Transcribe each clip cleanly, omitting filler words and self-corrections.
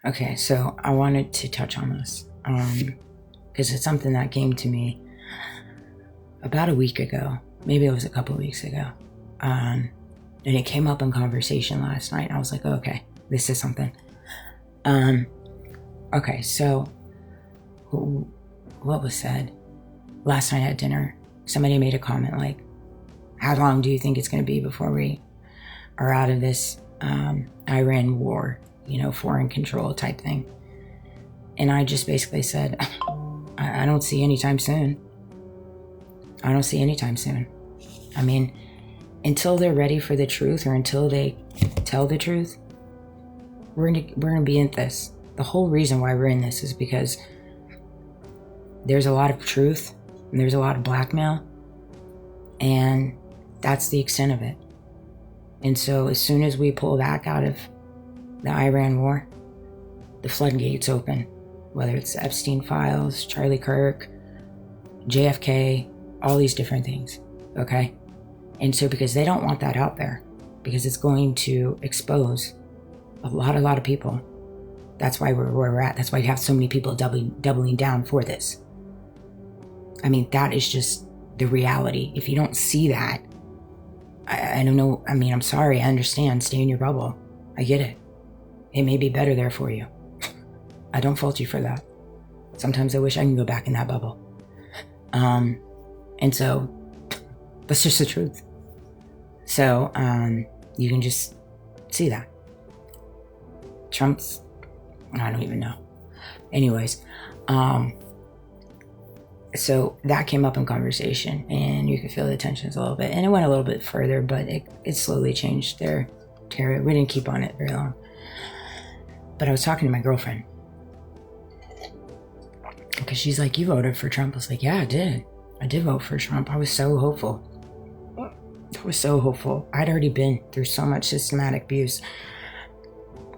Okay, so I wanted to touch on this because it's something that came to me about a week ago. Maybe it was a couple of weeks ago. And it came up in conversation last night. I was like, okay, this is something. Okay, so what was said? Last night at dinner, somebody made a comment like, how long do you think it's going to be before we are out of this Iran war, foreign control type thing? And I just basically said, I don't see anytime soon. I don't see anytime soon. I mean, until they're ready for the truth or until they tell the truth, we're gonna be in this. The whole reason why we're in this is because there's a lot of truth and there's a lot of blackmail, and that's the extent of it. And so as soon as we pull back out of the Iran war, the floodgates open, whether it's the Epstein files, Charlie Kirk, JFK, all these different things, okay? And so because they don't want that out there, because it's going to expose a lot of people, that's why we're where we're at. That's why you have so many people doubling down for this. I mean, that is just the reality. If you don't see that, I don't know. I mean, I'm sorry. I understand. Stay in your bubble. I get it. It may be better there for you. I don't fault you for that. Sometimes I wish I can go back in that bubble. And so that's just the truth. So you can just see that. Trump's, I don't even know. Anyways, so that came up in conversation, and you could feel the tensions a little bit, and it went a little bit further, but it slowly changed their terror. We didn't keep on it very long. But I was talking to my girlfriend, because she's like, you voted for Trump. I was like, yeah, I did vote for Trump. I was so hopeful. I'd already been through so much systematic abuse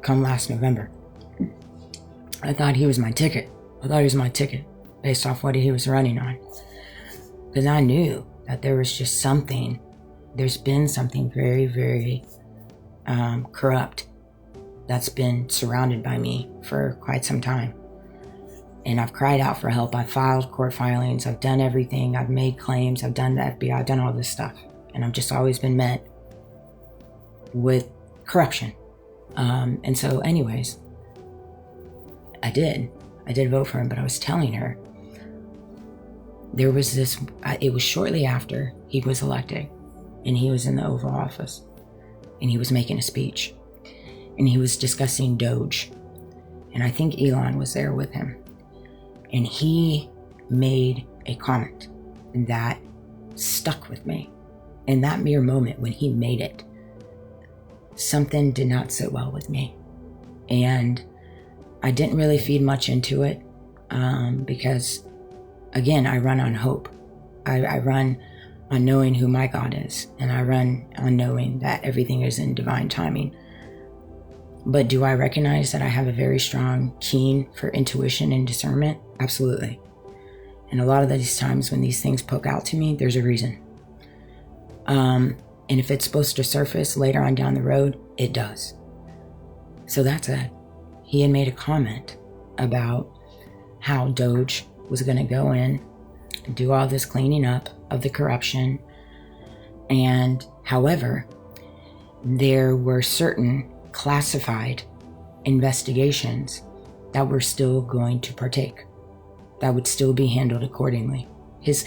come last November. I thought he was my ticket. Based off what he was running on. Because I knew that there was just something, there's been something very, very corrupt that's been surrounded by me for quite some time. And I've cried out for help. I've filed court filings. I've done everything. I've made claims. I've done the FBI. I've done all this stuff. And I've just always been met with corruption. And so anyways, I did vote for him, but I was telling her, there was this, it was shortly after he was elected, and he was in the Oval Office, and he was making a speech, and he was discussing Doge, and I think Elon was there with him, and he made a comment that stuck with me. In that mere moment when he made it, something did not sit well with me, and I didn't really feed much into it, because again, I run on hope. I run on knowing who my God is, and I run on knowing that everything is in divine timing. But do I recognize that I have a very strong keen for intuition and discernment? Absolutely. And a lot of these times when these things poke out to me, there's a reason. And if it's supposed to surface later on down the road, it does. So that's it. He had made a comment about how Doge was going to go in and do all this cleaning up of the corruption. And however, there were certain classified investigations that were still going to partake, that would still be handled accordingly. His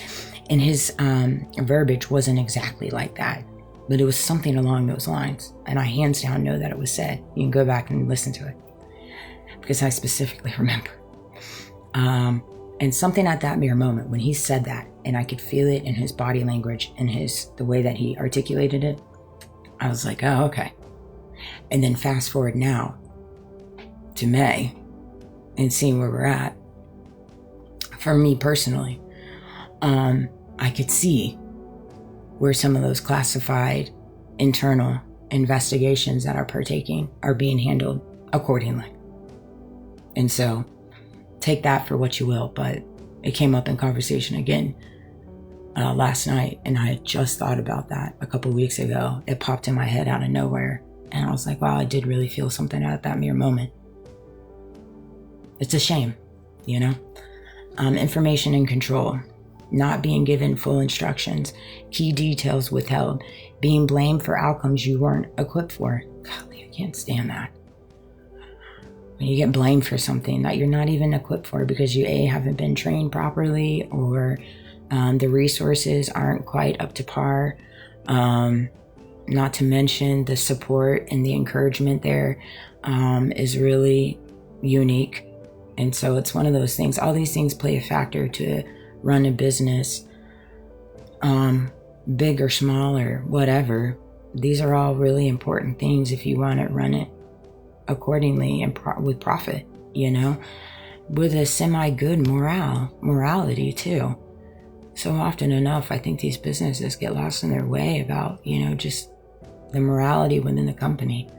verbiage wasn't exactly like that, but it was something along those lines. And I hands down know that it was said. You can go back and listen to it, because I specifically remember. And something at that mere moment when he said that, and I could feel it in his body language and the way that he articulated it, I was like, oh, okay. And then fast forward now to May and seeing where we're at. For me personally, I could see where some of those classified internal investigations that are partaking are being handled accordingly. And so take that for what you will, but it came up in conversation again last night, and I had just thought about that a couple weeks ago. It popped in my head out of nowhere, and I was like, wow, I did really feel something at that mere moment. It's a shame, you know? Information and control, not being given full instructions, key details withheld, being blamed for outcomes you weren't equipped for. Golly, I can't stand that. When you get blamed for something that you're not even equipped for because you haven't been trained properly, or the resources aren't quite up to par. Not to mention the support and the encouragement there is really unique. And so it's one of those things. All these things play a factor to run a business, big or small or whatever. These are all really important things if you want to run it accordingly and with profit, you know, with a semi-good morality too. So often enough, I think these businesses get lost in their way about, you know, just the morality within the company.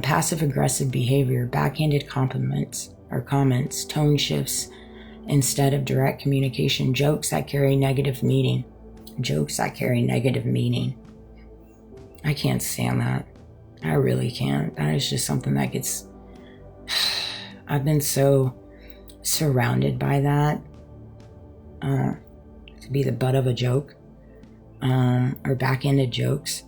Passive-aggressive behavior, backhanded compliments or comments, tone shifts instead of direct communication, jokes that carry negative meaning. I can't stand that. I really can't. That is just something that gets... I've been so surrounded by that. To be the butt of a joke. Or backhanded jokes.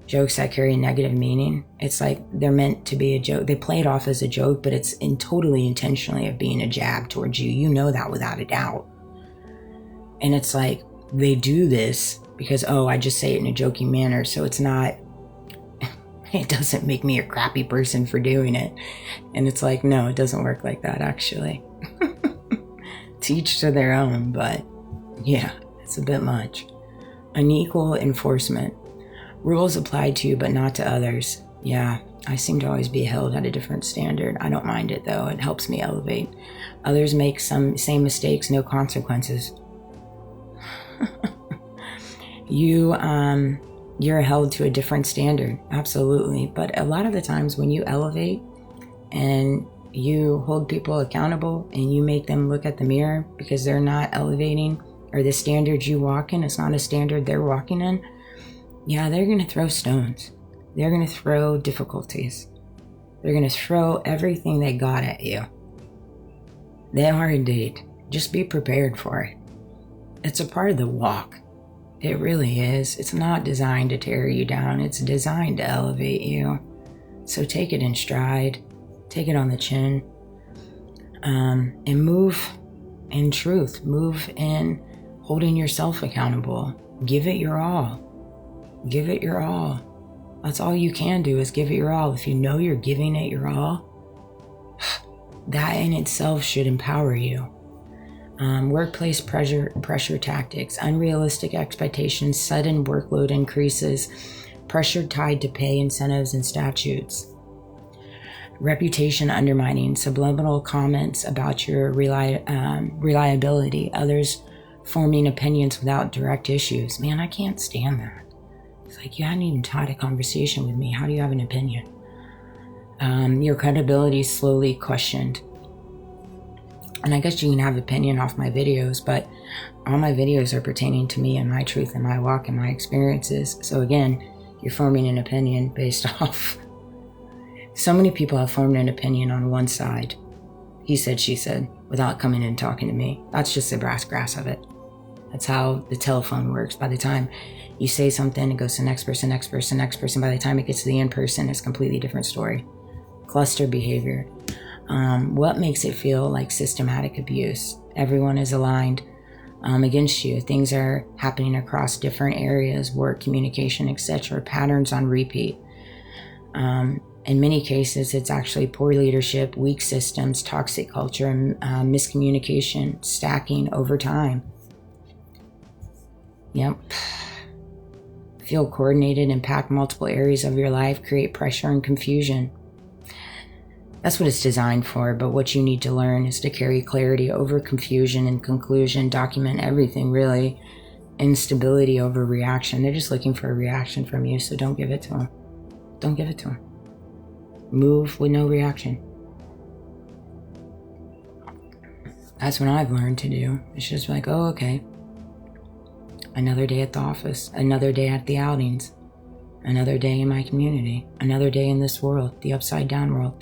Jokes that carry negative meaning. It's like they're meant to be a joke. They play it off as a joke, but it's totally intentionally of being a jab towards you. You know that without a doubt. And it's like they do this because, oh, I just say it in a joking manner. So it's not... It doesn't make me a crappy person for doing it. And it's like, no, it doesn't work like that, actually. To each to their own, but yeah, it's a bit much. Unequal enforcement. Rules applied to you, but not to others. Yeah, I seem to always be held at a different standard. I don't mind it, though. It helps me elevate. Others make some same mistakes, no consequences. You're held to a different standard, absolutely. But a lot of the times when you elevate and you hold people accountable and you make them look at the mirror because they're not elevating, or the standard you walk in is not a standard they're walking in, yeah, they're going to throw stones. They're going to throw difficulties. They're going to throw everything they got at you. They are indeed. Just be prepared for it. It's a part of the walk. It really is. It's not designed to tear you down. It's designed to elevate you. So take it in stride. Take it on the chin. And move in truth. Move in holding yourself accountable. Give it your all. Give it your all. That's all you can do, is give it your all. If you know you're giving it your all, that in itself should empower you. Workplace pressure tactics, unrealistic expectations, sudden workload increases, pressure tied to pay, incentives, and statutes. Reputation undermining, subliminal comments about your reliability, others forming opinions without direct issues. Man, I can't stand that. It's like, you hadn't even had a conversation with me. How do you have an opinion? Your credibility is slowly questioned. And I guess you can have opinion off my videos, but all my videos are pertaining to me and my truth and my walk and my experiences. So again, you're forming an opinion based off. So many people have formed an opinion on one side. He said, she said, without coming and talking to me. That's just the brass grass of it. That's how the telephone works. By the time you say something, it goes to next person, next person, next person. By the time it gets to the end person, it's a completely different story. Cluster behavior. What makes it feel like systematic abuse? Everyone is aligned against you. Things are happening across different areas, work, communication, etc. Patterns on repeat. In many cases, it's actually poor leadership, weak systems, toxic culture, and miscommunication stacking over time. Yep. Feel coordinated, impact multiple areas of your life, create pressure and confusion. That's what it's designed for, but what you need to learn is to carry clarity over confusion and conclusion, document everything really, instability over reaction. They're just looking for a reaction from you, so don't give it to them. Don't give it to them. Move with no reaction. That's what I've learned to do. It's just like, oh, okay. Another day at the office, another day at the outings, another day in my community, another day in this world, the upside down world.